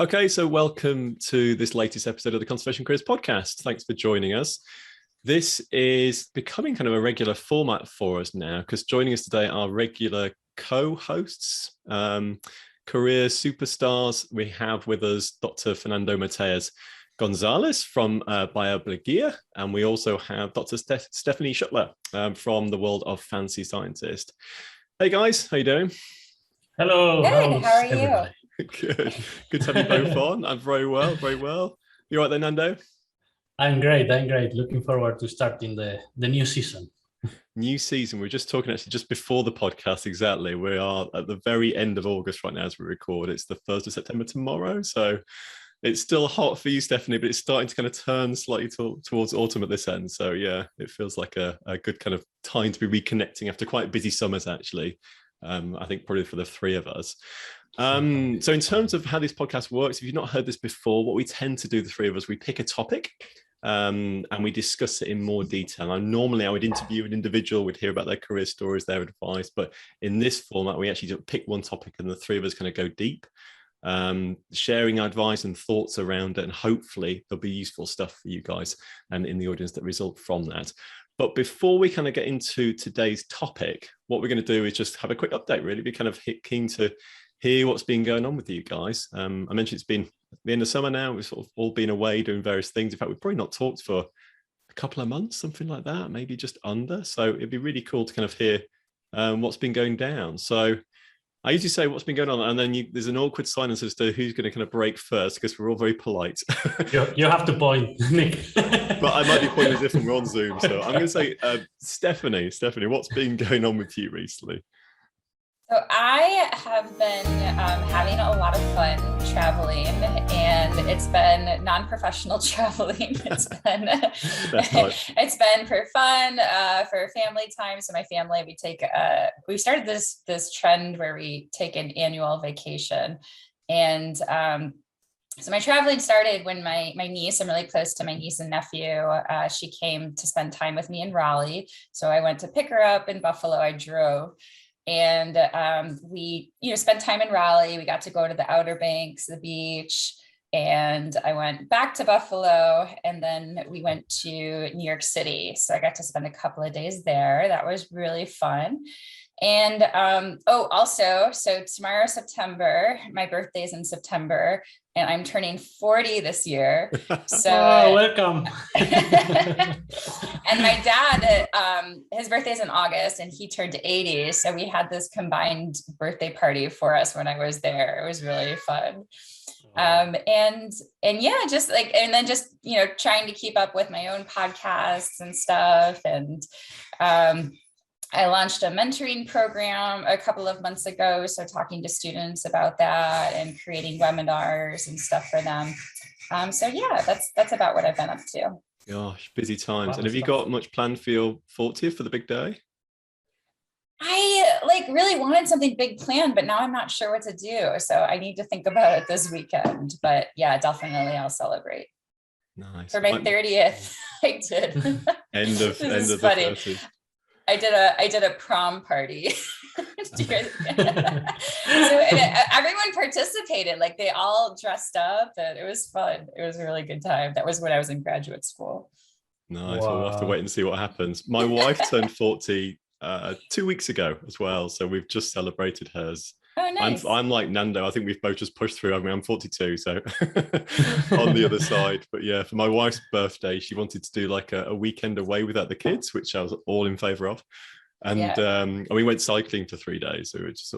Okay, so welcome to this latest episode of the Conservation Careers Podcast. Thanks for joining us. This is becoming kind of a regular format for us now, because joining us today are regular co-hosts, career superstars. We have with us Dr. Fernando Mateos-González from Bioblogía, and we also have Dr. Stephanie Schuttler from the world of fancy scientist. Hey guys, how you doing? Hello. Good. How are you? Good. Good to have you both on. I'm very well, very well. You all right there, Nando? I'm great. Looking forward to starting the new season. New season. We were just talking actually just before the podcast. Exactly. We are at the very end of August right now as we record. It's the 1st of September tomorrow. So it's still hot for you, Stephanie, but it's starting to kind of turn slightly towards autumn at this end. So yeah, it feels like a good kind of time to be reconnecting after quite busy summers, actually. I think probably for the three of us. So in terms of how this podcast works, if you've not heard this before, what we tend to do, the three of us, we pick a topic and we discuss it in more detail. And normally I would interview an individual, we'd hear about their career stories, their advice, but in this format, we actually just pick one topic and the three of us kind of go deep, sharing advice and thoughts around it. And hopefully there'll be useful stuff for you guys and in the audience that result from that. But before we kind of get into today's topic, what we're going to do is just have a quick update, really. Be kind of keen to hear what's been going on with you guys. I mentioned it's been the end of summer now. We've sort of all been away doing various things. In fact, we've probably not talked for a couple of months, something like that, maybe just under. So it'd be really cool to kind of hear what's been going down. So I usually say what's been going on, and then there's an awkward silence as to who's going to kind of break first, because we're all very polite. You have to point, Nick. But I might be pointing as if we're on Zoom. So I'm going to say, Stephanie, what's been going on with you recently? So I have been having a lot of fun traveling, and it's been non-professional traveling. It's been for fun, for family time. So my family, we started this trend where we take an annual vacation, and so my traveling started when my niece, I'm really close to my niece and nephew. She came to spend time with me in Raleigh. So I went to pick her up in Buffalo. I drove. And we, spent time in Raleigh. We got to go to the Outer Banks, the beach, and I went back to Buffalo, and then we went to New York City. So I got to spend a couple of days there. That was really fun. And also, so tomorrow, September, my birthday's in September, and I'm turning 40 this year. So welcome. And my dad, his birthday's in August, and he turned 80. So we had this combined birthday party for us when I was there. It was really fun. And yeah, and then trying to keep up with my own podcasts and stuff. And I launched a mentoring program a couple of months ago. So talking to students about that and creating webinars and stuff for them. So yeah, that's about what I've been up to. Gosh, busy times. And have you got much planned for your 40th, for the big day? I really wanted something big planned, but now I'm not sure what to do. So I need to think about it this weekend. But yeah, definitely I'll celebrate. Nice. For my 30th, I did. End of the 30th. I did a prom party. So everyone participated, they all dressed up, and it was fun. It was a really good time. That was when I was in graduate school. Nice. Wow. Well, we'll have to wait and see what happens. My wife turned 40 2 weeks ago as well. So we've just celebrated hers. Oh, nice. I'm like Nando. I think we've both just pushed through. I mean, I'm 42, so on the other side. But yeah, for my wife's birthday, she wanted to do a weekend away without the kids, which I was all in favor of. And we went cycling for 3 days. So it just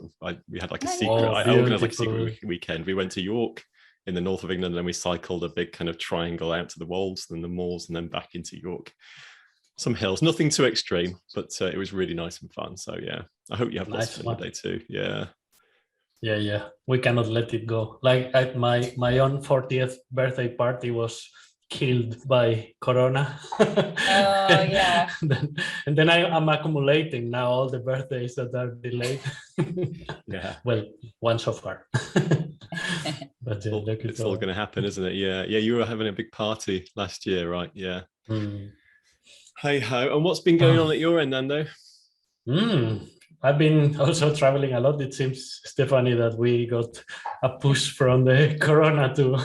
we had a secret. I organized a secret weekend. We went to York in the north of England, and then we cycled a big kind of triangle out to the Wolds, then the moors, and then back into York. Some hills, nothing too extreme, but it was really nice and fun. So yeah, I hope you have lots of fun today too. Yeah. Yeah. We cannot let it go. At my own 40th birthday party was killed by Corona. Oh yeah. and then I'm accumulating now all the birthdays that are delayed. Yeah. Well, one so far. But it's all going to happen, isn't it? Yeah. You were having a big party last year, right? Yeah. Mm. Hey ho. And what's been going on at your end, Nando? I've been also traveling a lot. It seems, Stephanie, that we got a push from the Corona to.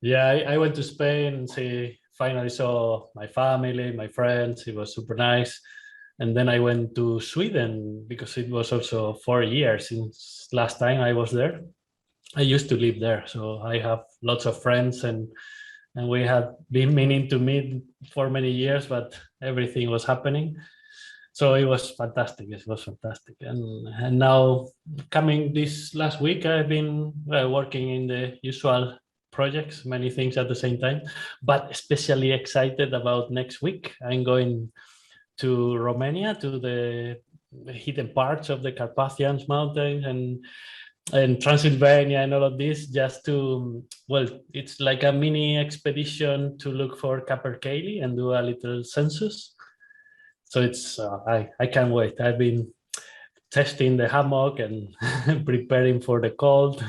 Yeah, I went to Spain and finally saw my family, my friends. It was super nice. And then I went to Sweden because it was also 4 years since last time I was there. I used to live there, so I have lots of friends, and we had been meaning to meet for many years, but everything was happening. So it was fantastic. It was fantastic. And now coming this last week, I've been working in the usual projects, many things at the same time, but especially excited about next week. I'm going to Romania, to the hidden parts of the Carpathian Mountains and Transylvania and all of this, just to, well, it's like a mini expedition to look for capercaillie and do a little census. So it's I can't wait. I've been testing the hammock and preparing for the cold.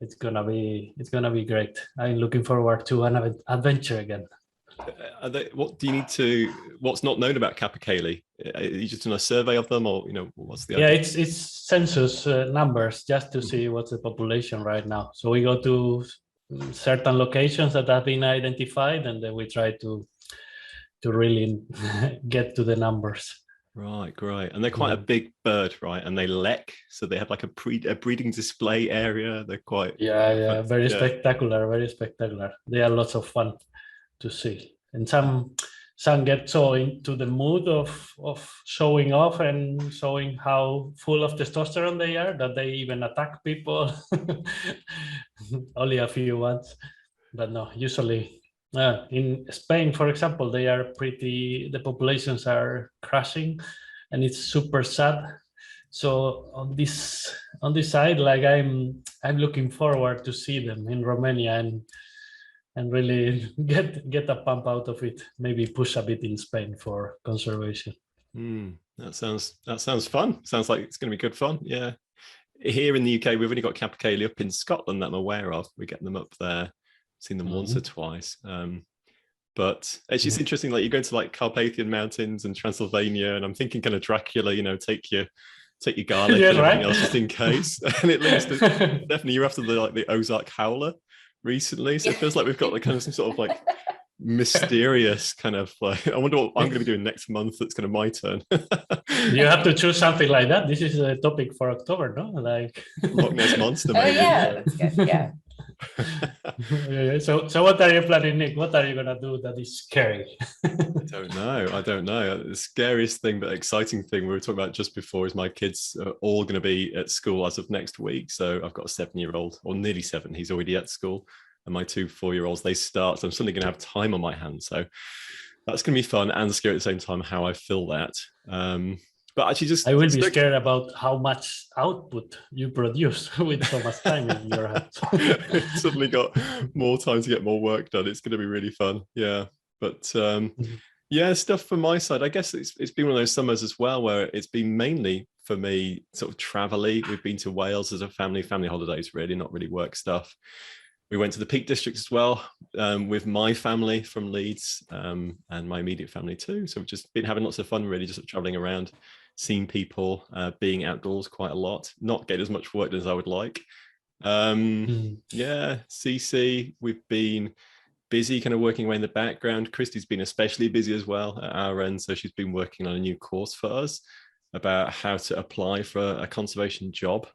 It's gonna be great. I'm looking forward to an adventure again. What do you need to? What's not known about capercaillie? Are you just doing a survey of them, or what's the idea? Yeah, it's census numbers, just to see what's the population right now. So we go to certain locations that have been identified, and then we try to really get to the numbers. Right, great. And they're quite a big bird, right? And they lek, so they have like a breeding display area. They're quite very spectacular, very spectacular. They are lots of fun to see, and some get so into the mood of showing off and showing how full of testosterone they are that they even attack people. Only a few ones, but no, usually. In Spain, for example, the populations are crashing, and it's super sad. So on this side, like I'm looking forward to see them in Romania and really get a pump out of it. Maybe push a bit in Spain for conservation. That sounds fun. Sounds like it's going to be good fun. Yeah. Here in the UK, we've only got capercaillie up in Scotland that I'm aware of. We're getting them up there. Seen them once or twice, but it's just interesting. Like you go to like Carpathian Mountains and Transylvania, and I'm thinking kind of Dracula. Take your garlic and everything else just in case. And it links to definitely you're after the Ozark Howler recently, so it feels like we've got like kind of some sort of like mysterious kind of like. I wonder what I'm going to be doing next month. That's kind of my turn. You have to choose something like that. This is a topic for October, no? Like Loch Ness Monster. Maybe. Oh yeah, that's good. Yeah. So what are you planning, Nick? What are you gonna do that is scary? I don't know. The scariest thing but exciting thing we were talking about just before is my kids are all going to be at school as of next week. So I've got a 7-year-old, or nearly 7. He's already at school, and my 2 4-year-olds, they start. So I'm suddenly going to have time on my hands. So that's going to be fun and scary at the same time. How I feel that. But actually, I will be scared about how much output you produce with so much time in your hands. Suddenly got more time to get more work done. It's going to be really fun. Yeah. But yeah, stuff from my side. I guess it's been one of those summers as well where it's been mainly for me sort of travel-y. We've been to Wales as a family holidays, really, not really work stuff. We went to the Peak District as well with my family from Leeds and my immediate family too. So we've just been having lots of fun, really, just traveling around, seeing people, being outdoors quite a lot, not getting as much work done as I would like. Yeah, CC, we've been busy kind of working away in the background. Christy's been especially busy as well at our end. So she's been working on a new course for us about how to apply for a conservation job.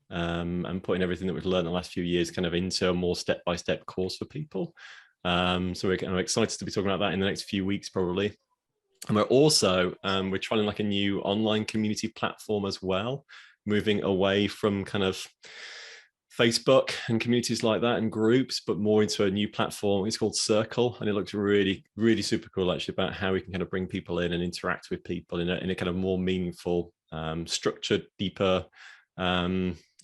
And putting everything that we've learned in the last few years kind of into a more step-by-step course for people. So we're kind of excited to be talking about that in the next few weeks, probably. And we're also, we're trying like a new online community platform as well, moving away from kind of Facebook and communities like that and groups, but more into a new platform. It's called Circle, and it looks really, really super cool actually about how we can kind of bring people in and interact with people in a kind of more meaningful, structured, deeper,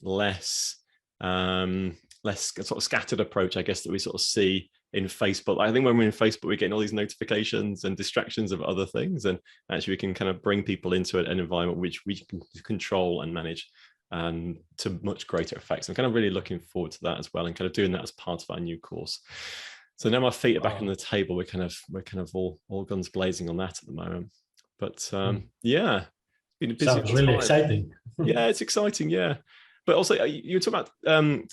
less sort of scattered approach, I guess, that we sort of see in Facebook. I think when we're in Facebook, we're getting all these notifications and distractions of other things, and actually we can kind of bring people into an environment which we can control and manage to much greater effects. I'm kind of really looking forward to that as well, and kind of doing that as part of our new course. So now my feet are back on the table. We're kind of all guns blazing on that at the moment. But yeah, been a busy Sounds really time. exciting. Yeah, it's exciting. Yeah. But also, you were talking about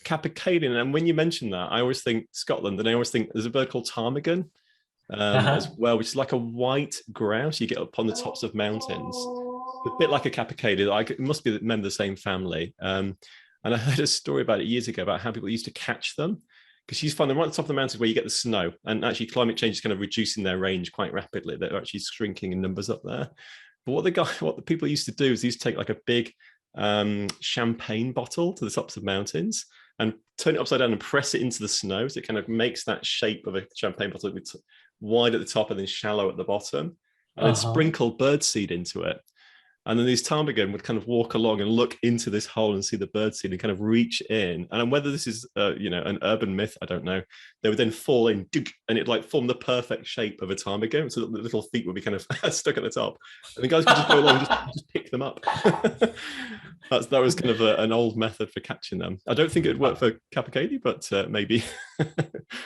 capercailling, and when you mention that, I always think Scotland, and I always think there's a bird called ptarmigan as well, which is like a white grouse you get up on the tops of mountains, a bit like a capercaillie. It must be a member of the same family. And I heard a story about it years ago about how people used to catch them, because you find them right at the top of the mountains where you get the snow, and actually climate change is kind of reducing their range quite rapidly. They're actually shrinking in numbers up there. But what the people used to do is they used to take like a big champagne bottle to the tops of mountains and turn it upside down and press it into the snow, so it kind of makes that shape of a champagne bottle, wide at the top and then shallow at the bottom, and then sprinkle birdseed into it. And then these ptarmigan would kind of walk along and look into this hole and see the birdseed and kind of reach in. And whether this is, an urban myth, I don't know. They would then fall in, and it'd like form the perfect shape of a ptarmigan. So the little feet would be kind of stuck at the top. And the guys could just go along and just pick them up. That was kind of an old method for catching them. I don't think it would work for capercaillie, but maybe.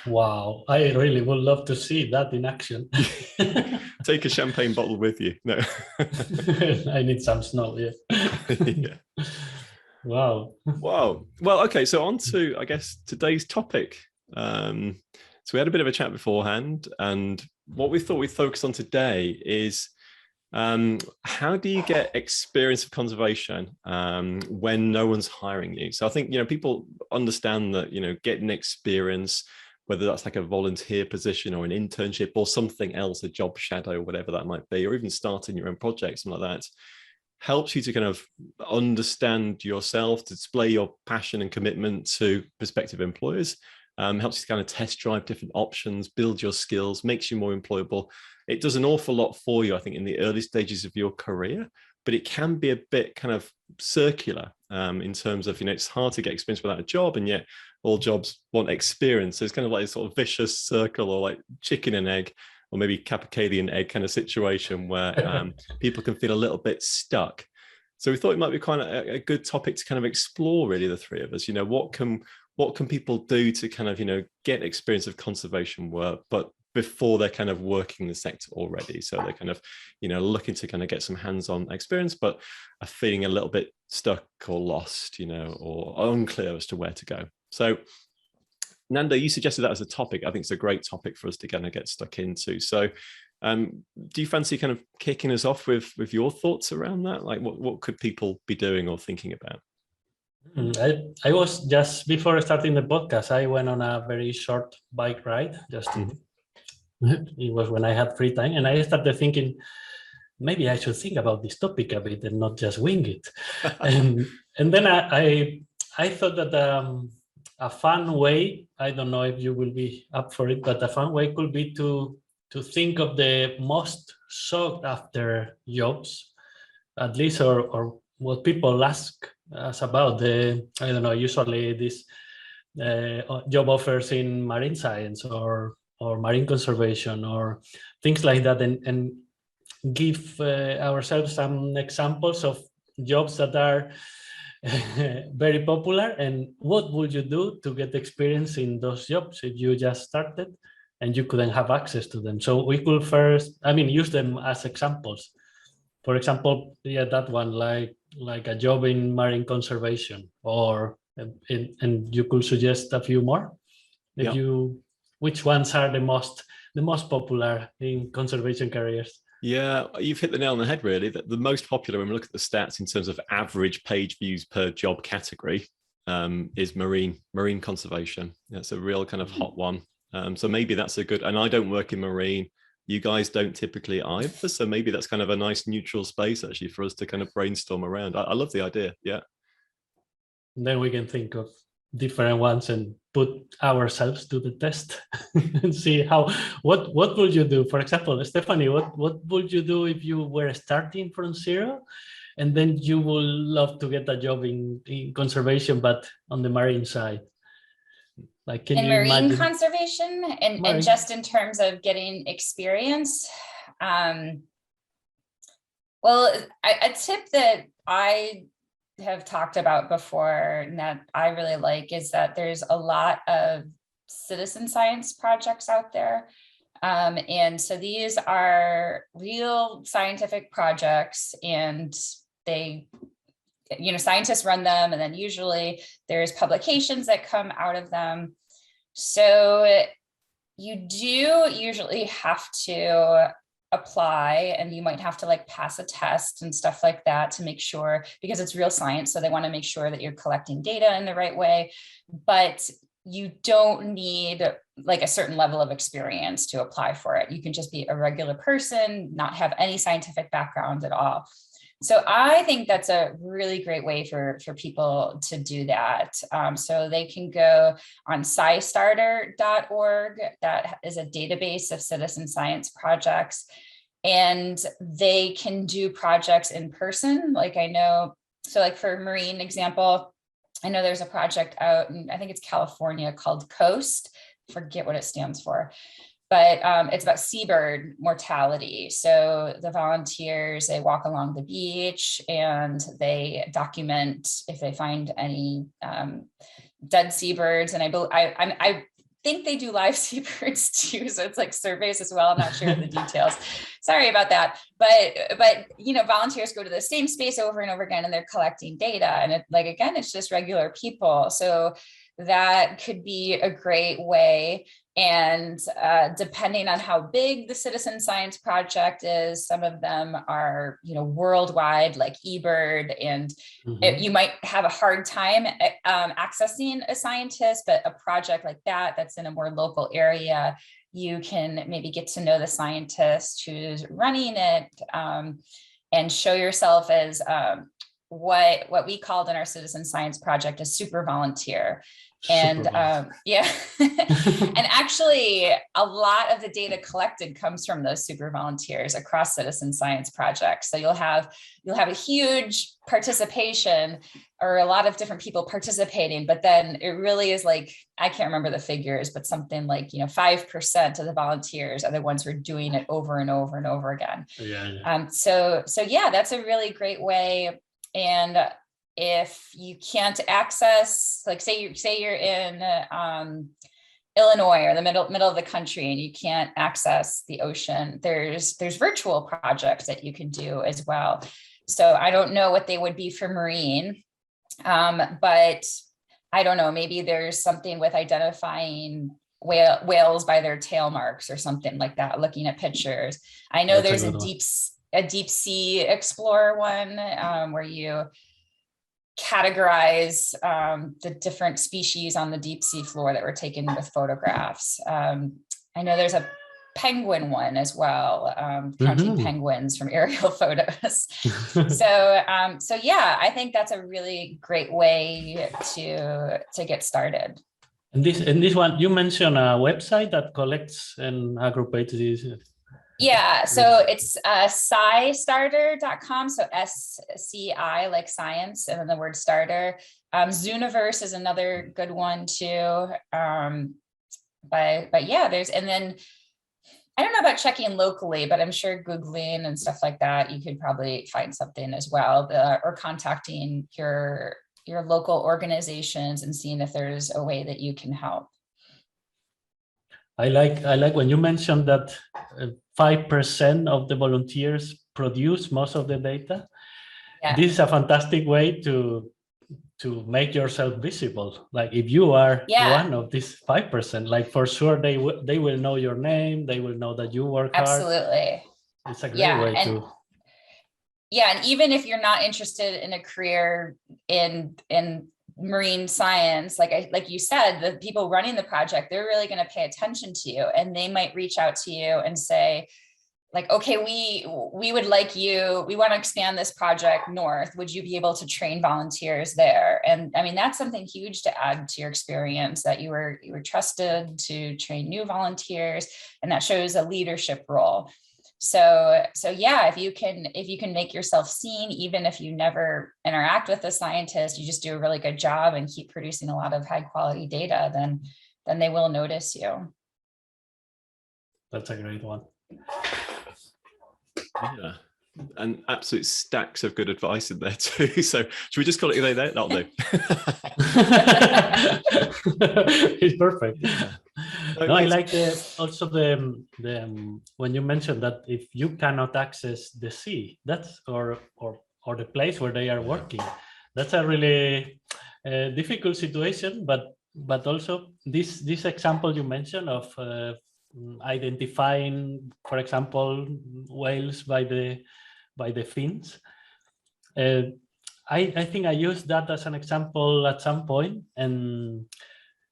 Wow, I really would love to see that in action. Take a champagne bottle with you. No. I need some snow, yeah. Wow. Well, okay, so on to, I guess, today's topic. So we had a bit of a chat beforehand, and what we thought we'd focus on today is how do you get experience of conservation when no one's hiring you? So I think, people understand that, getting experience, whether that's like a volunteer position or an internship or something else, a job shadow, whatever that might be, or even starting your own project, something like that, helps you to kind of understand yourself, to display your passion and commitment to prospective employers, helps you to kind of test drive different options, build your skills, makes you more employable. It does an awful lot for you, I think, in the early stages of your career, but it can be a bit kind of circular in terms of, it's hard to get experience without a job, and yet all jobs want experience. So it's kind of like a sort of vicious circle, or like chicken and egg, or maybe capercaillie and egg kind of situation where people can feel a little bit stuck. So we thought it might be kind of a good topic to kind of explore, really, the three of us. What can people do to kind of, get experience of conservation work, but before they're kind of working the sector already. So they're kind of, looking to kind of get some hands-on experience, but are feeling a little bit stuck or lost, or unclear as to where to go. So Nando, you suggested that as a topic. I think it's a great topic for us to kind of get stuck into. So do you fancy kind of kicking us off with your thoughts around that? Like what could people be doing or thinking about? I was just, before starting the podcast, I went on a very short bike ride. It was when I had free time, and I started thinking, maybe I should think about this topic a bit and not just wing it. and then I thought that a fun way, I don't know if you will be up for it, but a fun way could be to think of the most sought after jobs, at least, or what people ask us about. Usually this job offers in marine science or marine conservation or things like that, and give ourselves some examples of jobs that are very popular, and what would you do to get experience in those jobs if you just started and you couldn't have access to them. So we could first, use them as examples. For example, that one, like a job in marine conservation, and you could suggest a few more. Which ones are the most popular in conservation careers? Yeah, you've hit the nail on the head, really. The most popular, when we look at the stats in terms of average page views per job category, is marine conservation. That's a real kind of hot one. So maybe that's a good, and I don't work in marine. You guys don't typically either. So maybe that's kind of a nice neutral space, actually, for us to kind of brainstorm around. I love the idea. Yeah. And then we can think of different ones and put ourselves to the test and see what would you do. For example, Stephanie, what would you do if you were starting from zero and then you would love to get a job in conservation, but on the marine side? Like, can you marine imagine? Conservation and just in terms of getting experience? Well, a tip that I have talked about before and that I really like is that there's a lot of citizen science projects out there. And so these are real scientific projects, and scientists run them, and then usually there's publications that come out of them. So you do usually have to apply, and you might have to like pass a test and stuff like that to make sure, because it's real science. So they want to make sure that you're collecting data in the right way, but you don't need like a certain level of experience to apply for it. You can just be a regular person, not have any scientific background at all. So I think that's a really great way for people to do that. So they can go on Scisstarter.org. That is a database of citizen science projects, and they can do projects in person. Like I know, so like for marine example, I know there's a project out in, I think it's California, called COAST. Forget what it stands for. But it's about seabird mortality. So the volunteers, they walk along the beach and they document if they find any dead seabirds. And I think they do live seabirds too. So it's like surveys as well. I'm not sure of the details. Sorry about that. But volunteers go to the same space over and over again, and they're collecting data. And again, it's just regular people. So that could be a great way. And depending on how big the citizen science project is, some of them are, worldwide, like eBird, and you might have a hard time accessing a scientist, but a project like that's in a more local area, you can maybe get to know the scientist who's running it, and show yourself as what we called in our citizen science project a super volunteer. And and actually a lot of the data collected comes from those super volunteers across citizen science projects. So you'll have a huge participation, or a lot of different people participating, but then it really is like, I can't remember the figures, but something like 5% of the volunteers are the ones who are doing it over and over and over again. So that's a really great way. And if you can't access, like say you're in Illinois or the middle of the country, and you can't access the ocean, there's virtual projects that you can do as well. So I don't know what they would be for marine, but I don't know, maybe there's something with identifying whales by their tail marks or something like that, looking at pictures. I know there's a deep sea explorer one, where you categorize the different species on the deep sea floor that were taken with photographs. I know there's a penguin one as well, counting penguins from aerial photos. So I think that's a really great way to get started. And this one, you mentioned a website that collects and aggregates these. Yeah, so it's Scisstarter.com, so SCI like science, and then the word starter. Zooniverse is another good one too. But yeah, and then I don't know about checking locally, but I'm sure Googling and stuff like that, you could probably find something as well, or contacting your local organizations and seeing if there's a way that you can help. I like when you mentioned that 5% of the volunteers produce most of the data. Yeah. This is a fantastic way to make yourself visible. Like if you are one of these 5%, like for sure they will know your name. They will know that you work hard. Absolutely. It's a great way to. Yeah, and even if you're not interested in a career in marine science, like you said, the people running the project, they're really going to pay attention to you, and they might reach out to you and say, like, okay, we would like you, we want to expand this project north. Would you be able to train volunteers there? And I mean, that's something huge to add to your experience, that you were trusted to train new volunteers, and that shows a leadership role. So yeah, if you can make yourself seen, even if you never interact with a scientist, you just do a really good job and keep producing a lot of high quality data, then they will notice you. That's a great one. Yeah, and absolute stacks of good advice in there too. So should we just call it a day there? That'll do. It's perfect. Yeah. No, I like also the when you mentioned that if you cannot access the sea, that's or or the place where they are working. That's a really difficult situation, but also this example you mentioned of identifying, for example, whales by the fins. I think I used that as an example at some point, and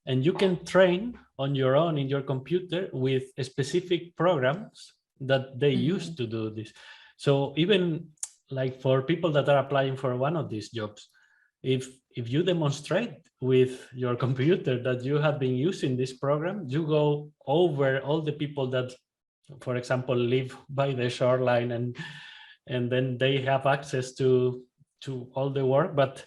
you can train on your own in your computer with specific programs that they use to do this. So even like for people that are applying for one of these jobs, if you demonstrate with your computer that you have been using this program, you go over all the people that, for example, live by the shoreline, and then they have access to all the work, but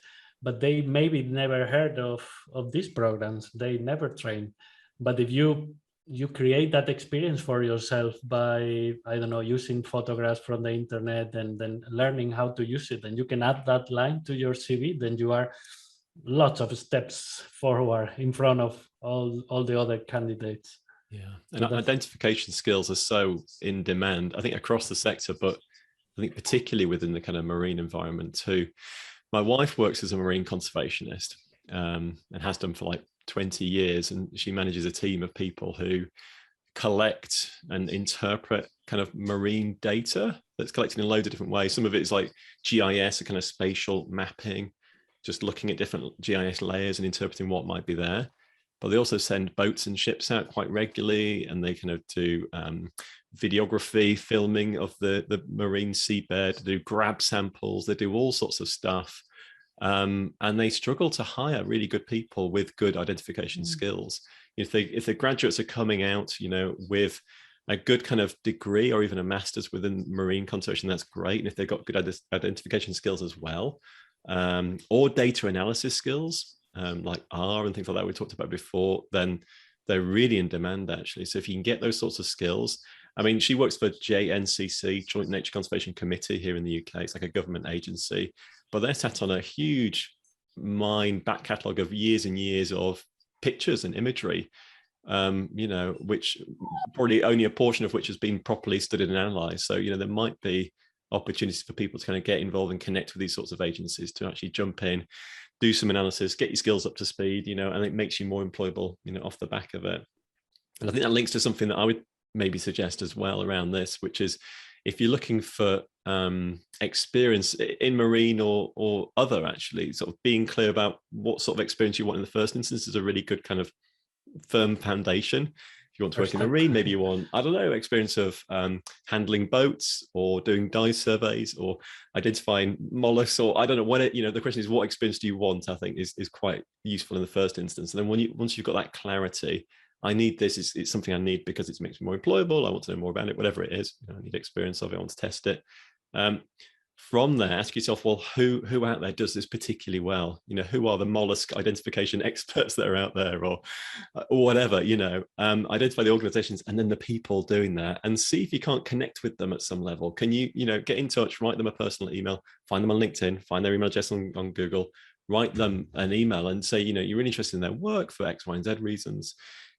they maybe never heard of these programs. They never train. But if you create that experience for yourself by, I don't know, using photographs from the internet and then learning how to use it, and you can add that line to your CV, then you are lots of steps forward in front of all the other candidates. Yeah, and identification skills are so in demand, I think, across the sector, but I think particularly within the kind of marine environment too. My wife works as a marine conservationist and has done for like 20 years, and she manages a team of people who collect and interpret kind of marine data that's collected in loads of different ways. Some of it is like GIS, a kind of spatial mapping, just looking at different GIS layers and interpreting what might be there. But they also send boats and ships out quite regularly, and they kind of do videography, filming of the marine seabed, they do grab samples, they do all sorts of stuff. And they struggle to hire really good people with good identification skills. If the graduates are coming out, you know, with a good kind of degree or even a master's within marine conservation, that's great. And if they've got good identification skills as well, or data analysis skills, like R and things like that we talked about before, then they're really in demand actually. So if you can get those sorts of skills, I mean, she works for JNCC, Joint Nature Conservation Committee here in the UK. It's like a government agency, but they're sat on a huge back catalogue of years and years of pictures and imagery, you know, which probably only a portion of which has been properly studied and analysed. So, you know, there might be opportunities for people to kind of get involved and connect with these sorts of agencies to actually jump in, do some analysis, get your skills up to speed, you know, and it makes you more employable, you know, off the back of it. And I think that links to something that I would maybe suggest as well around this, which is if you're looking for experience in marine or other, actually, sort of being clear about what sort of experience you want in the first instance is a really good kind of firm foundation. If you want to work in marine, maybe you want, I don't know, experience of handling boats or doing dive surveys or identifying mollusks, or I don't know what it, you know, the question is what experience do you want, I think is quite useful in the first instance. And then once you've got that clarity, I need this, it's something I need because it makes me more employable, I want to know more about it, whatever it is, you know, I need experience of it, I want to test it. From there, ask yourself, well, who out there does this particularly well? You know, who are the mollusk identification experts that are out there, or whatever, you know, identify the organizations and then the people doing that, and see if you can't connect with them at some level. Can you, you know, get in touch, write them a personal email, find them on LinkedIn, find their email address on Google, write them an email and say, you know, you're really interested in their work for X, Y, and Z reasons.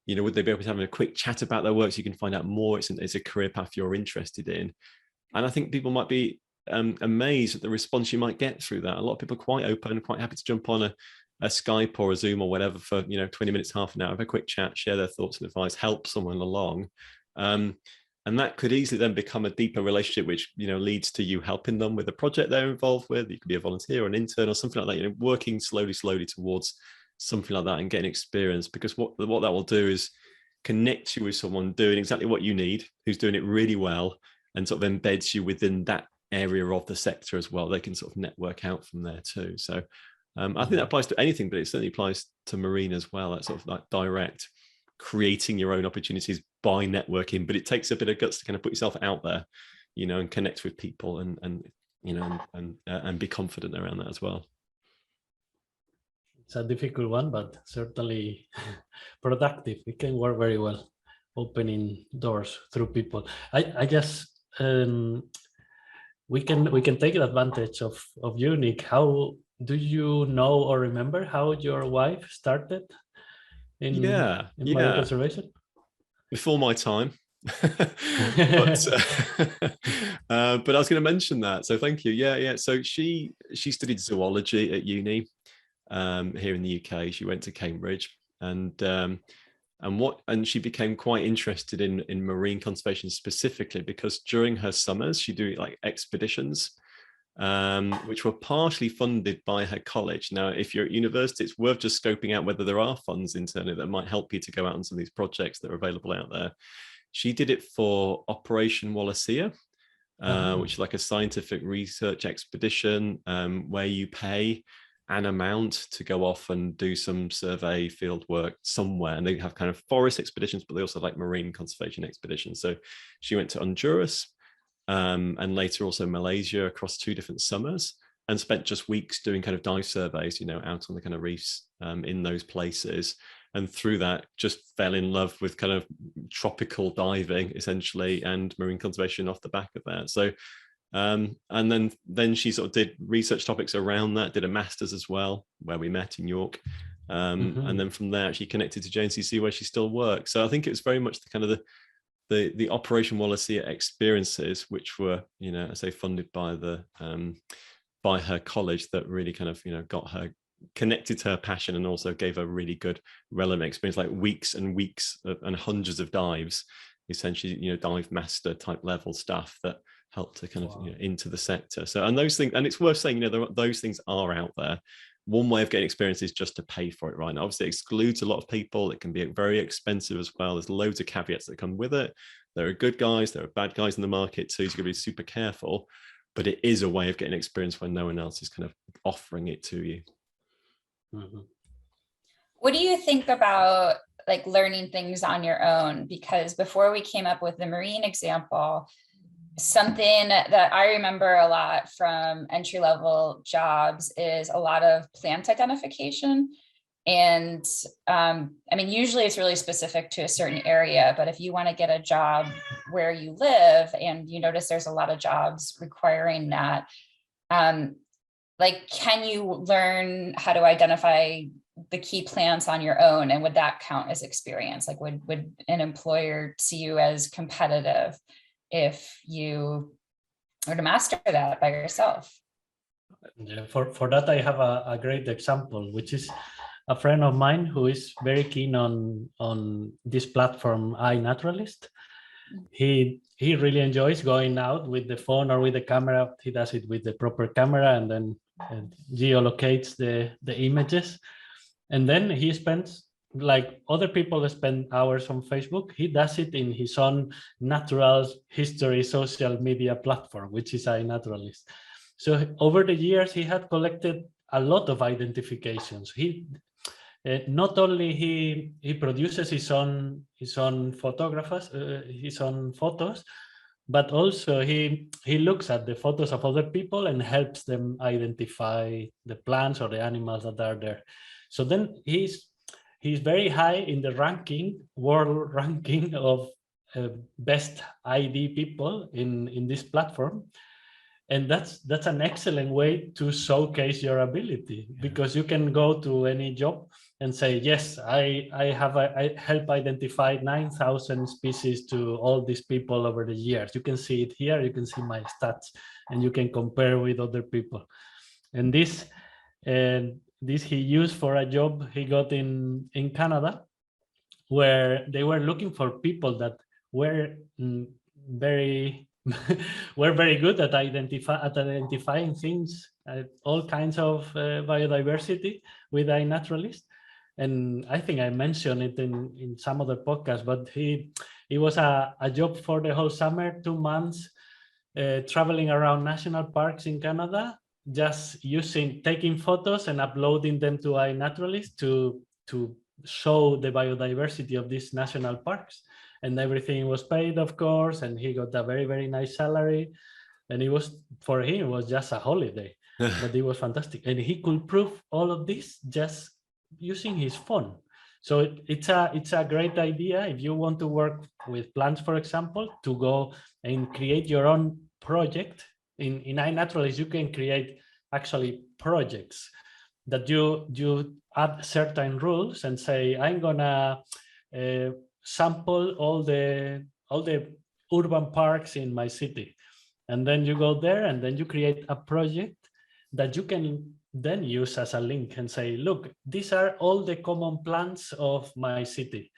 You know, would they be able to have a quick chat about their work so you can find out more? It's a career path you're interested in. And I think people might be amazed at the response you might get through that. A lot of people are quite open, quite happy to jump on a Skype or a Zoom or whatever for, you know, 20 minutes, half an hour, have a quick chat, share their thoughts and advice, help someone along. And that could easily then become a deeper relationship, which, you know, leads to you helping them with a project they're involved with. You could be a volunteer or an intern or something like that, you know, working slowly towards something like that and getting experience, because what that will do is connect you with someone doing exactly what you need, who's doing it really well, and sort of embeds you within that area of the sector as well. They can sort of network out from there too. So I think that applies to anything, but it certainly applies to marine as well. That sort of like direct creating your own opportunities by networking, but it takes a bit of guts to kind of put yourself out there, you know, and connect with people and you know, and be confident around that as well. It's a difficult one, but certainly productive. It can work very well, opening doors through people. I guess we can take advantage of you, Nick. How do you know or remember how your wife started in marine conservation? Before my time. but but I was going to mention that, so thank you. Yeah. So she studied zoology at uni here in the UK. She went to Cambridge, and she became quite interested in marine conservation specifically because during her summers she'd do like expeditions, which were partially funded by her college. Now, if you're at university, it's worth just scoping out whether there are funds internally that might help you to go out on some of these projects that are available out there. She did it for Operation Wallacea, which is like a scientific research expedition where you pay an amount to go off and do some survey field work somewhere. And they have kind of forest expeditions, but they also like marine conservation expeditions. So she went to Honduras and later also Malaysia across 2 different summers, and spent just weeks doing kind of dive surveys, out on the kind of reefs in those places. And through that, just fell in love with kind of tropical diving, essentially, and marine conservation off the back of that. So, and then she sort of did research topics around that, did a master's as well, where we met in York. And then from there, she connected to JNCC, where she still works. So I think it was very much the kind of the Operation Wallacea experiences, which were, I say, funded by by her college, that really kind of, got her connected to her passion, and also gave her really good relevant experience, like weeks and weeks and hundreds of dives, essentially, dive master type level stuff that helped to kind of into the sector. So, and those things, and it's worth saying, those things are out there. One way of getting experience is just to pay for it, right? Now, obviously, it excludes a lot of people. It can be very expensive as well. There's loads of caveats that come with it. There are good guys, there are bad guys in the market too, so you've got to be super careful. But it is a way of getting experience when no one else is kind of offering it to you. What do you think about like learning things on your own? Because before we came up with the marine example, something that I remember a lot from entry-level jobs is a lot of plant identification. And I mean, usually it's really specific to a certain area, but if you want to get a job where you live and you notice there's a lot of jobs requiring that, like, can you learn how to identify the key plants on your own? And would that count as experience? Like, would an employer see you as competitive if you were to master that by yourself? Yeah, for that, I have a great example, which is a friend of mine who is very keen on this platform, iNaturalist. He really enjoys going out with the phone or with the camera. He does it with the proper camera, and then geolocates the images. And then he spends, like other people spend hours on Facebook, he does it in his own natural history social media platform, which is iNaturalist. So over the years, he had collected a lot of identifications. He not only he produces his own photographers, his own photos, but also he looks at the photos of other people and helps them identify the plants or the animals that are there. So then he's very high in the world ranking of best ID people in this platform. And that's an excellent way to showcase your ability, because you can go to any job and say, yes, I help identify 9,000 species to all these people over the years. You can see it here, you can see my stats, and you can compare with other people. And this he used for a job he got in Canada, where they were looking for people that were very good at identifying things, all kinds of biodiversity with iNaturalist. And I think I mentioned it in some other podcast, but it was a job for the whole summer, 2 months, traveling around national parks in Canada, just taking photos and uploading them to iNaturalist to show the biodiversity of these national parks. And everything was paid, of course, and he got a very, very nice salary. And for him, it was just a holiday, but it was fantastic. And he could prove all of this just using his phone. So it's a great idea if you want to work with plants, for example, to go and create your own project. In iNaturalist, you can create actually projects that you add certain rules and say, I'm gonna sample all the urban parks in my city. And then you go there and then you create a project that you can then use as a link and say, look, these are all the common plants of my city.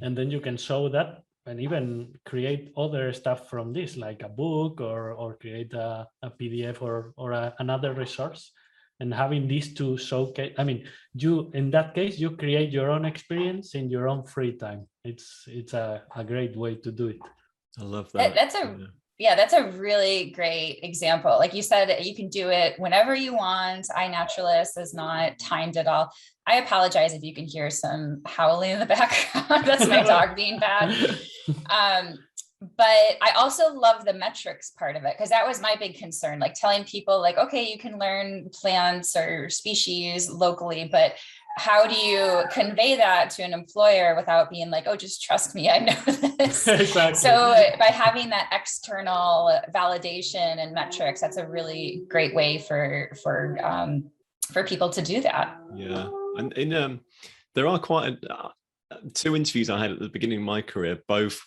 And then you can show that and even create other stuff from this, like a book or create a PDF or another resource. And having these to showcase, I mean, you, in that case, you create your own experience in your own free time. It's a great way to do it. I love that. That's a really great example. Like you said, you can do it whenever you want. iNaturalist is not timed at all. I apologize if you can hear some howling in the background. That's my dog being bad. But I also love the metrics part of it, because that was my big concern, like telling people like, okay, you can learn plants or species locally, but how do you convey that to an employer without being like, oh, just trust me, I know this. Exactly. So by having that external validation and metrics, that's a really great way for people to do that. Yeah, and in there are quite two interviews I had at the beginning of my career, both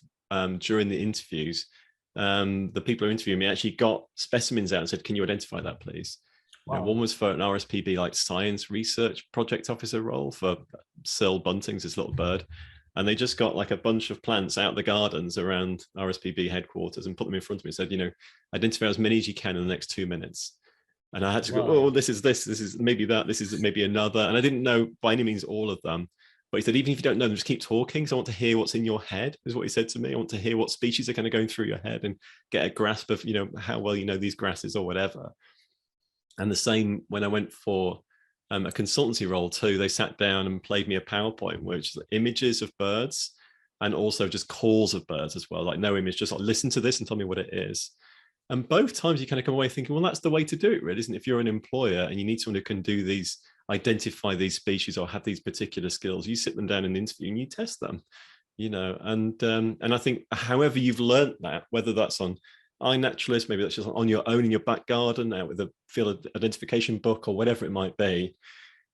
during the interviews. The people who interviewed me actually got specimens out and said, can you identify that, please? Wow. One was for an RSPB like science research project officer role for Syl buntings, this little bird. And they just got like a bunch of plants out of the gardens around RSPB headquarters and put them in front of me and said, identify as many as you can in the next 2 minutes. And I had to go, oh, this is maybe that, this is maybe another. And I didn't know by any means all of them. But he said, even if you don't know them, just keep talking. So I want to hear what's in your head, is what he said to me. I want to hear what species are kind of going through your head and get a grasp of, how well you know these grasses or whatever. And the same when I went for a consultancy role too, they sat down and played me a PowerPoint, which is images of birds and also just calls of birds as well. Like no image, just like listen to this and tell me what it is. And both times you kind of come away thinking, well, that's the way to do it, really, isn't it? If you're an employer and you need someone who can do these, identify these species or have these particular skills, you sit them down in an interview and you test them, and I think however you've learned that, whether that's on iNaturalist, maybe that's just on your own in your back garden out with a field identification book or whatever it might be,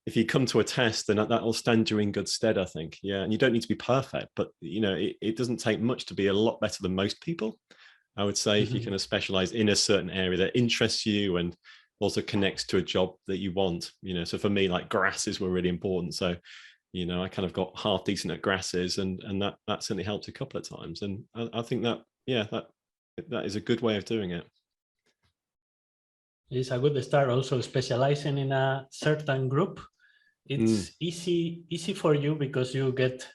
if you come to a test, then that will stand you in good stead, I think. Yeah, and you don't need to be perfect, but it doesn't take much to be a lot better than most people, I would say. If you kind of specialize in a certain area that interests you and also connects to a job that you want, so for me, like grasses were really important. So I kind of got half decent at grasses, and that certainly helped a couple of times. And I think that that is a good way of doing it. It's a good start. Also specializing in a certain group, it's easy for you because you get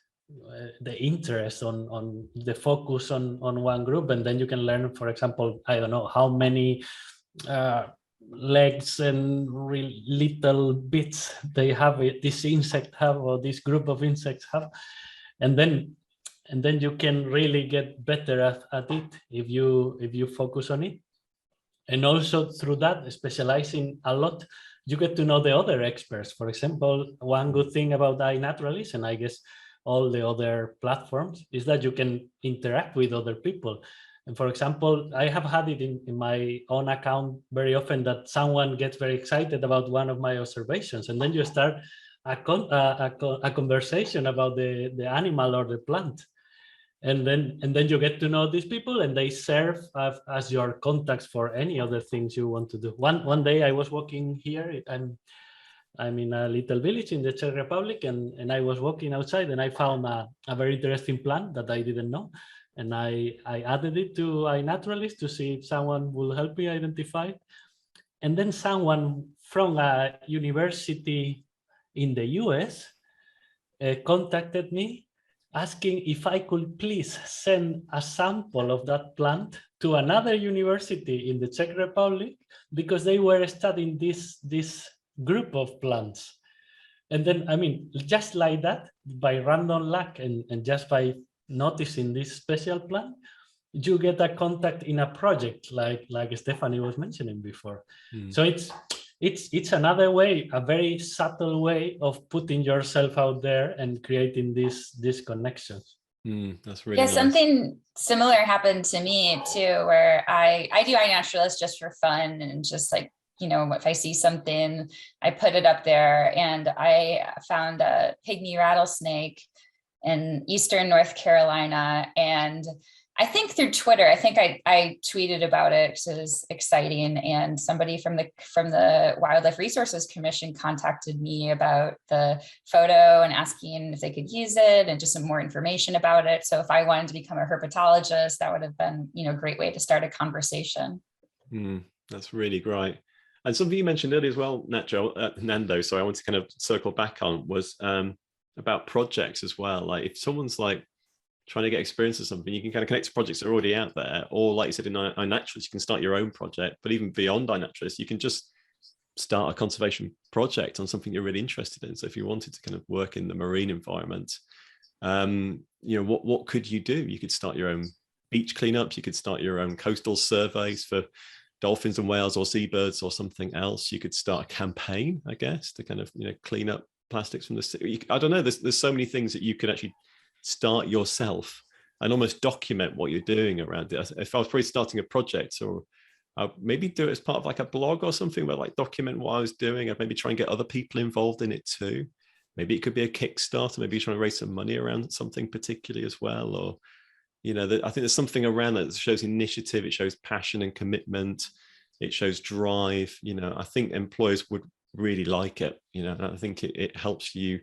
the interest on the focus on one group, and then you can learn, for example, I don't know how many legs and really little bits they have, this insect have, or this group of insects have, and then you can really get better at it if you focus on it. And also through that, specializing a lot, you get to know the other experts. For example, one good thing about iNaturalist, and I guess all the other platforms, is that you can interact with other people. And for example, I have had it in my own account very often that someone gets very excited about one of my observations, and then you start a conversation about the animal or the plant. And then you get to know these people, and they serve as your contacts for any other things you want to do. One day I was walking here, and I'm in a little village in the Czech Republic, and I was walking outside, and I found a very interesting plant that I didn't know. And I added it to iNaturalist to see if someone will help me identify it. And then someone from a university in the US contacted me asking if I could please send a sample of that plant to another university in the Czech Republic, because they were studying this group of plants. And then, I mean, just like that, by random luck and just by noticing this special plant, you get a contact in a project like Stephanie was mentioning before. So it's another way, a very subtle way of putting yourself out there and creating these connections. That's really nice. Something similar happened to me too, where I do iNaturalist just for fun, and just like, if I see something, I put it up there. And I found a pygmy rattlesnake in eastern North Carolina, and I think through Twitter. I think I tweeted about it because it was exciting, and somebody from the Wildlife Resources Commission contacted me about the photo and asking if they could use it and just some more information about it. So if I wanted to become a herpetologist, that would have been, a great way to start a conversation. That's really great. And something you mentioned earlier as well, Nando, so I want to kind of circle back on, was about projects as well. Like if someone's like trying to get experience of something, you can kind of connect to projects that are already out there, or like you said in iNaturalist, you can start your own project. But even beyond iNaturalist, you can just start a conservation project on something you're really interested in. So if you wanted to kind of work in the marine environment, what could you do? You could start your own beach cleanups, you could start your own coastal surveys for dolphins and whales or seabirds or something else. You could start a campaign, I guess, to kind of clean up plastics from the sea. I don't know, there's so many things that you could actually start yourself and almost document what you're doing around it. If I was probably starting a project, or I'd maybe do it as part of like a blog or something, where like document what I was doing. I'd maybe try and get other people involved in it too. Maybe it could be a Kickstarter, maybe you're trying to raise some money around something particularly as well. Or I think there's something around that shows initiative, it shows passion and commitment, it shows drive. I think employers would really like it, and I think it helps you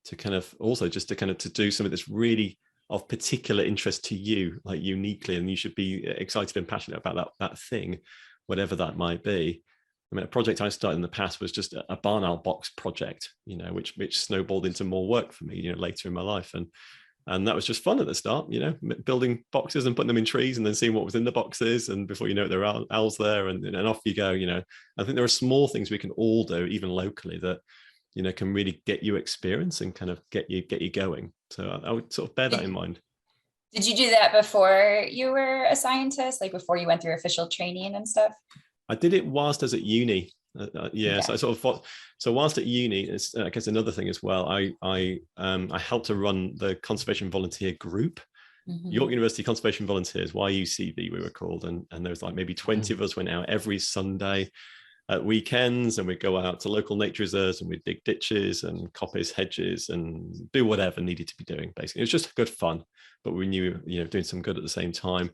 to kind of also just to do something that's really of particular interest to you, like uniquely, and you should be excited and passionate about that thing, whatever that might be. I mean, a project I started in the past was just a barn owl box project, which snowballed into more work for me, later in my life. And that was just fun at the start, building boxes and putting them in trees and then seeing what was in the boxes. And before you know it, there are owls there, and off you go. I think there are small things we can all do, even locally, that can really get you experience and kind of get you going. So I would sort of bear that in mind. Did you do that before you were a scientist, like before you went through official training and stuff? I did it whilst I was at uni. So I sort of thought, so whilst at uni, it's I guess another thing as well. I helped to run the conservation volunteer group, York University Conservation Volunteers, YUCV we were called, and there was like maybe 20 of us went out every Sunday at weekends, and we'd go out to local nature reserves and we'd dig ditches and coppice hedges and do whatever needed to be doing. Basically, it was just good fun, but we knew doing some good at the same time.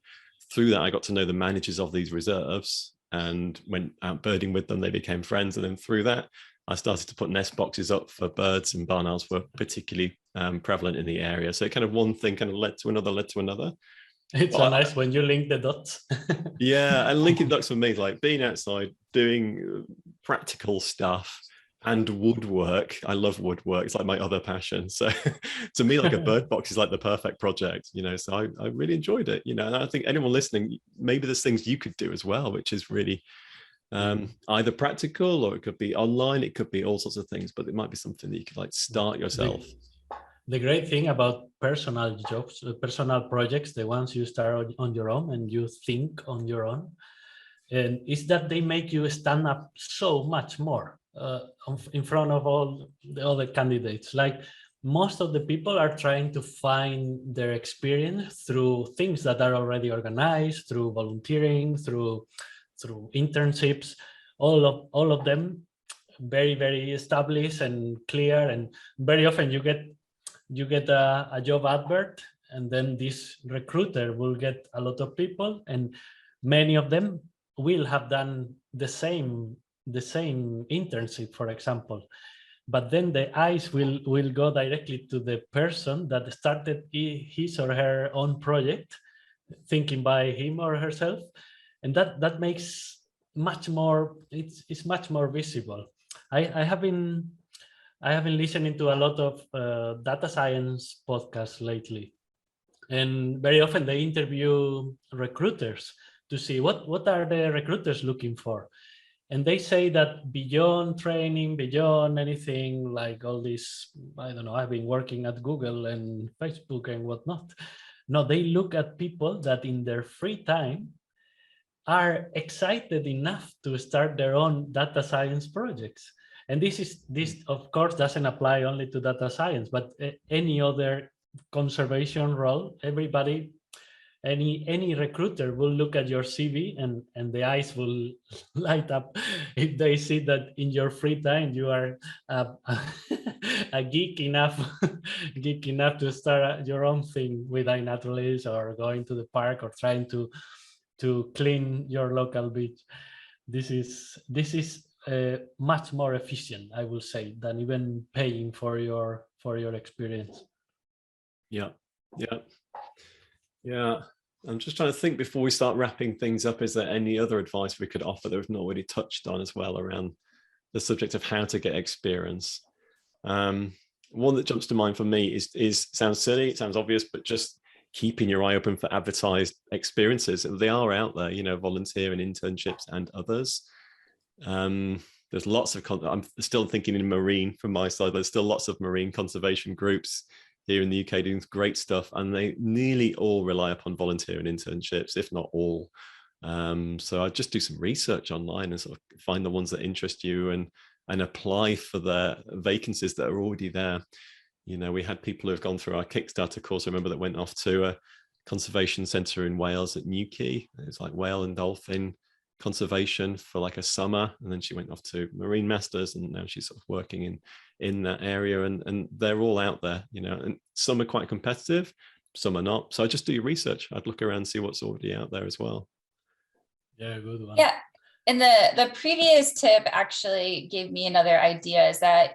Through that, I got to know the managers of these reserves and went out birding with them. They became friends, and then through that, I started to put nest boxes up for birds, and barn owls were particularly prevalent in the area. So it kind of one thing kind of led to another. It's so nice when you link the dots. Yeah, and linking dots for me is like being outside, doing practical stuff, and woodwork. I love woodwork. It's like my other passion. So to me, like a bird box is like the perfect project, so I really enjoyed it, and I think anyone listening, maybe there's things you could do as well, which is really either practical, or it could be online, it could be all sorts of things, but it might be something that you could like start yourself. The great thing about personal jobs, personal projects, the ones you start on your own and you think on your own, and is that they make you stand up so much more in front of all the other candidates. Like most of the people are trying to find their experience through things that are already organized, through volunteering, through internships, all of them very, very established and clear. And very often you get a job advert, and then this recruiter will get a lot of people, and many of them will have done the same internship, for example. But then the eyes will go directly to the person that started his or her own project, thinking by him or herself, and that makes much more. It's much more visible. I have been listening to a lot of data science podcasts lately, and very often they interview recruiters to see what are the recruiters looking for. And they say that beyond training, beyond anything like all this, I don't know, I've been working at Google and Facebook and whatnot. No, they look at people that in their free time are excited enough to start their own data science projects. And this of course doesn't apply only to data science, but any other conservation role. Everybody, any recruiter will look at your CV and the eyes will light up if they see that in your free time you are a geek enough geek enough to start your own thing with iNaturalist, or going to the park, or trying to clean your local beach. This is much more efficient, I will say, than even paying for your experience. Yeah. I'm just trying to think before we start wrapping things up, is there any other advice we could offer that we've not already touched on as well around the subject of how to get experience? One that jumps to mind for me is sounds silly, it sounds obvious, but just keeping your eye open for advertised experiences. They are out there, you know, volunteer and internships and others. There's lots of I'm still thinking in marine from my side. There's still lots of marine conservation groups here in the UK doing great stuff, and they nearly all rely upon volunteer and internships, if not all. So I just do some research online and sort of find the ones that interest you and apply for the vacancies that are already there. You know, we had people who have gone through our Kickstarter course, I remember, that went off to a conservation centre in Wales at Newquay. It's like whale and dolphin conservation for like a summer, and then she went off to Marine Masters, and now she's sort of working in that area, and they're all out there, you know, and some are quite competitive, some are not. So I just do your research. I'd look around and see what's already out there as well. Yeah, good one. Yeah, and the previous tip actually gave me another idea, is that,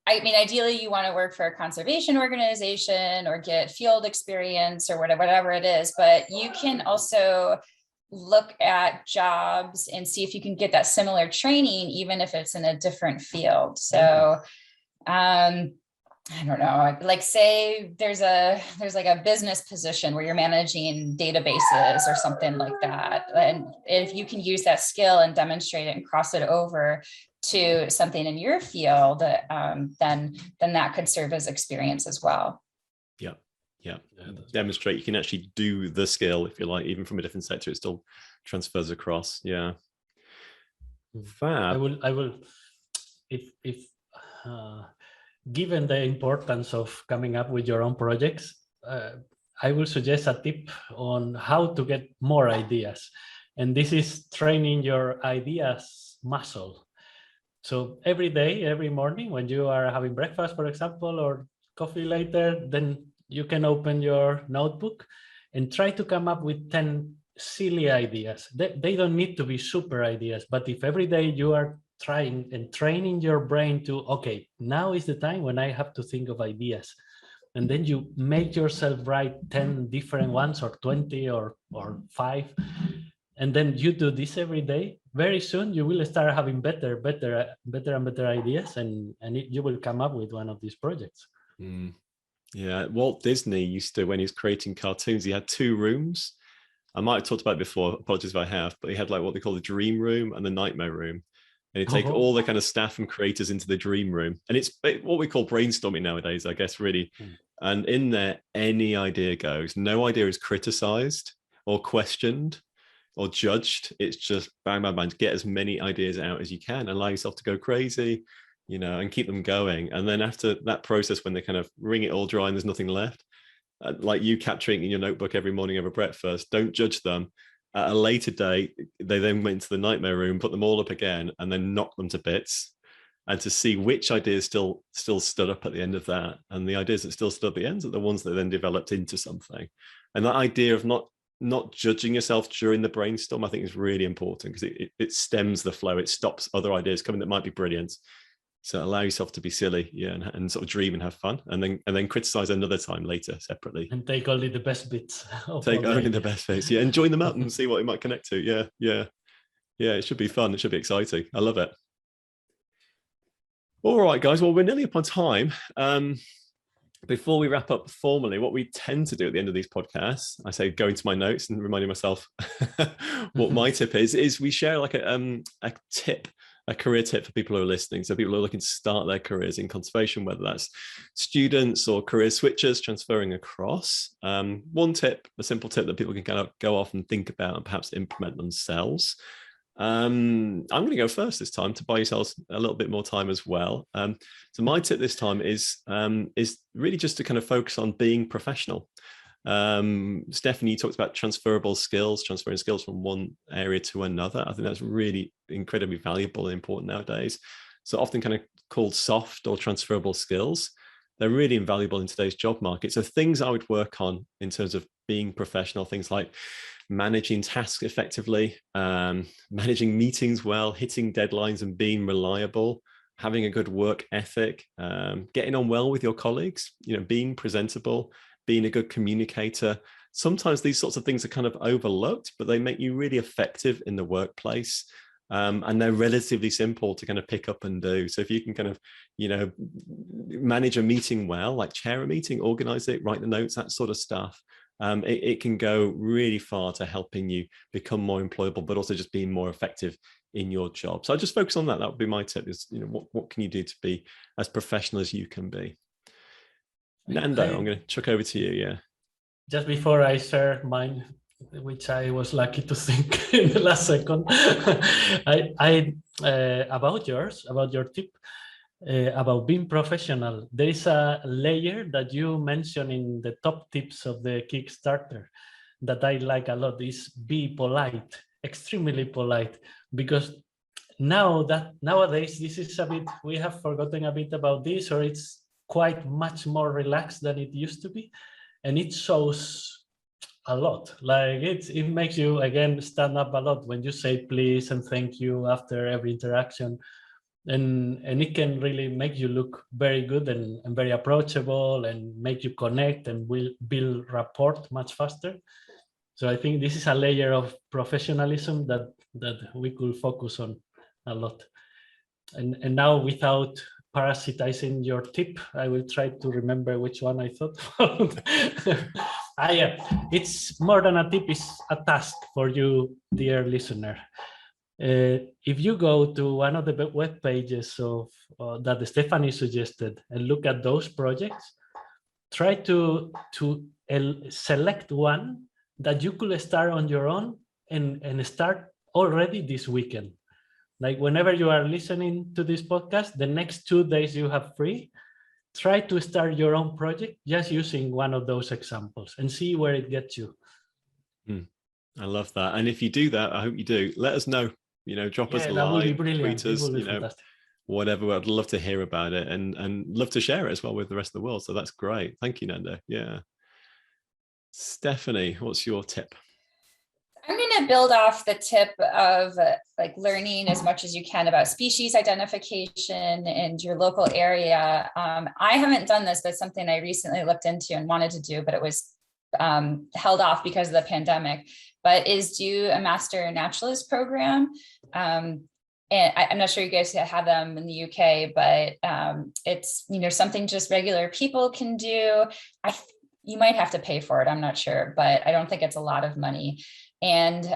I mean, ideally you want to work for a conservation organization or get field experience or whatever it is, but you can also look at jobs and see if you can get that similar training, even if it's in a different field. So, I don't know, like say there's like a business position where you're managing databases or something like that. And if you can use that skill and demonstrate it and cross it over to something in your field, then that could serve as experience as well. Yeah. Demonstrate you can actually do the skill, if you like, even from a different sector, it still transfers across. Yeah. Fab. I will if given the importance of coming up with your own projects, I will suggest a tip on how to get more ideas. And this is training your ideas muscle. So every day, every morning, when you are having breakfast, for example, or coffee later, then you can open your notebook and try to come up with 10 silly ideas. They don't need to be super ideas, but if every day you are trying and training your brain to, okay, now is the time when I have to think of ideas. And then you make yourself write 10 different ones, or 20 or 5. And then you do this every day. Very soon you will start having better and better ideas, and you will come up with one of these projects. Yeah, Walt Disney used to, when he was creating cartoons, he had 2 rooms. I might have talked about it before, apologies if I have, but he had like what they call the dream room and the nightmare room. And he'd take all the kind of staff and creators into the dream room. And it's what we call brainstorming nowadays, I guess, really. And in there, any idea goes. No idea is criticized or questioned or judged. It's just bang, bang, bang, get as many ideas out as you can, allow yourself to go crazy, you know, and keep them going. And then after that process, when they kind of wring it all dry and there's nothing left, like you capturing in your notebook every morning over breakfast, don't judge them. At a later date, they then went to the nightmare room, put them all up again, and then knock them to bits, and to see which ideas still stood up at the end of that. And the ideas that still stood at the end are the ones that then developed into something. And that idea of not judging yourself during the brainstorm, I think, is really important, because it stems the flow. It stops other ideas coming that might be brilliant. So allow yourself to be silly, yeah, and sort of dream and have fun, and then criticize another time later separately. And take only the best bits. Take only the best bits, yeah, and join them up and see what it might connect to. Yeah. It should be fun. It should be exciting. I love it. All right, guys. Well, we're nearly up on time. Before we wrap up formally, what we tend to do at the end of these podcasts, I say go into my notes and reminding myself what my tip is we share like a tip, a career tip for people who are listening. So people who are looking to start their careers in conservation, whether that's students or career switchers transferring across. One tip, a simple tip that people can kind of go off and think about and perhaps implement themselves. I'm going to go first this time to buy yourselves a little bit more time as well. So my tip this time is really just to kind of focus on being professional. Stephanie, you talked about transferring skills from one area to another. I think that's really incredibly valuable and important nowadays. So often kind of called soft or transferable skills. They're really invaluable in today's job market. So things I would work on in terms of being professional, things like managing tasks effectively, managing meetings well, hitting deadlines and being reliable, having a good work ethic, getting on well with your colleagues, being presentable, being a good communicator. Sometimes these sorts of things are kind of overlooked, but they make you really effective in the workplace. And they're relatively simple to kind of pick up and do. So if you can kind of, manage a meeting well, like chair a meeting, organize it, write the notes, that sort of stuff, it can go really far to helping you become more employable, but also just being more effective in your job. So I just focus on that. That would be my tip is, what can you do to be as professional as you can be? Nando, I'm going to chuck over to you. Yeah. Just before I share mine, which I was lucky to think in the last second, about your tip, about being professional. There is a layer that you mentioned in the top tips of the Kickstarter that I like a lot, is be polite, extremely polite, because nowadays this is a bit, we have forgotten a bit about this, or it's quite much more relaxed than it used to be, and it shows a lot. Like it makes you again stand up a lot when you say please and thank you after every interaction, and it can really make you look very good and very approachable and make you connect and will build rapport much faster. So I think this is a layer of professionalism that we could focus on a lot. And now, without parasitizing your tip, I will try to remember which one I thought about. It's more than a tip, it's a task for you, dear listener. If you go to one of the web pages of that Stephanie suggested and look at those projects, try to select one that you could start on your own and start already this weekend. Like whenever you are listening to this podcast, the next 2 days you have free, try to start your own project just using one of those examples and see where it gets you. I love that. And if you do that, I hope you do, let us know, drop us a line, tweet us, whatever. I'd love to hear about it and love to share it as well with the rest of the world. So that's great. Thank you, Nando. Yeah. Stephanie, what's your tip? I'm going to build off the tip of like learning as much as you can about species identification in your local area. I haven't done this, but something I recently looked into and wanted to do, but it was held off because of the pandemic, but is do a master naturalist program. And I'm not sure you guys have them in the UK, but it's, something just regular people can do. You might have to pay for it, I'm not sure, but I don't think it's a lot of money. And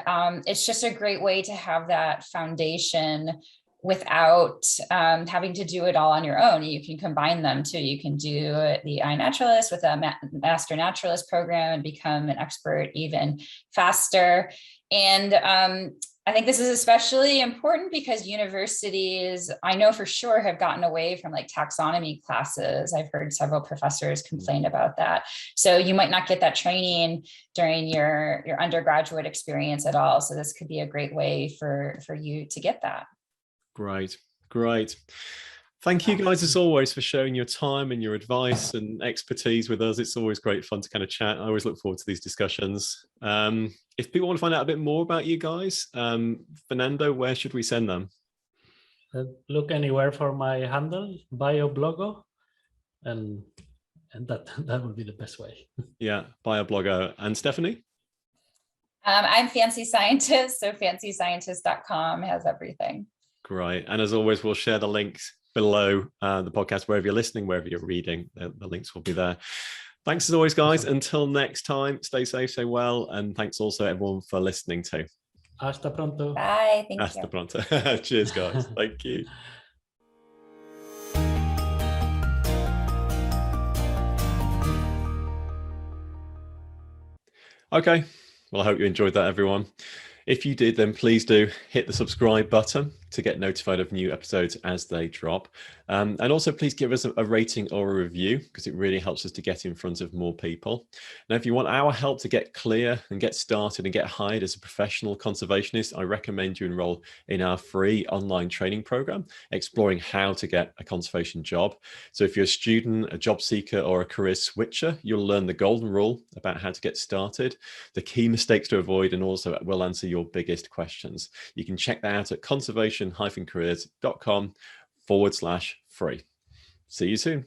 it's just a great way to have that foundation without having to do it all on your own. You can combine them too. You can do the iNaturalist with a Master Naturalist program and become an expert even faster. And I think this is especially important because universities, I know for sure, have gotten away from like taxonomy classes. I've heard several professors complain about that. So you might not get that training during your undergraduate experience at all. So this could be a great way for you to get that. Great. Thank you guys as always for sharing your time and your advice and expertise with us. It's always great fun to kind of chat. I always look forward to these discussions. If people want to find out a bit more about you guys, Fernando, where should we send them? Look anywhere for my handle, Bioblogía, and that would be the best way. Yeah, Bioblogía. And Stephanie? I'm Fancy Scientist, so fancyscientist.com has everything. Great. And as always, we'll share the links below the podcast, wherever you're listening, wherever you're reading, the links will be there. Thanks as always, guys. Until next time, stay safe, stay well, and thanks also everyone for listening too. Hasta pronto. Bye. Thank you. Hasta pronto. Cheers, guys. Thank you. Okay. Well, I hope you enjoyed that, everyone. If you did, then please do hit the subscribe button. to get notified of new episodes as they drop. And also please give us a rating or a review, because it really helps us to get in front of more people. Now, if you want our help to get clear and get started and get hired as a professional conservationist, I recommend you enroll in our free online training program, exploring how to get a conservation job. So if you're a student, a job seeker, or a career switcher, you'll learn the golden rule about how to get started, the key mistakes to avoid, and also we'll answer your biggest questions. You can check that out at conservation-careers.com/free. See you soon.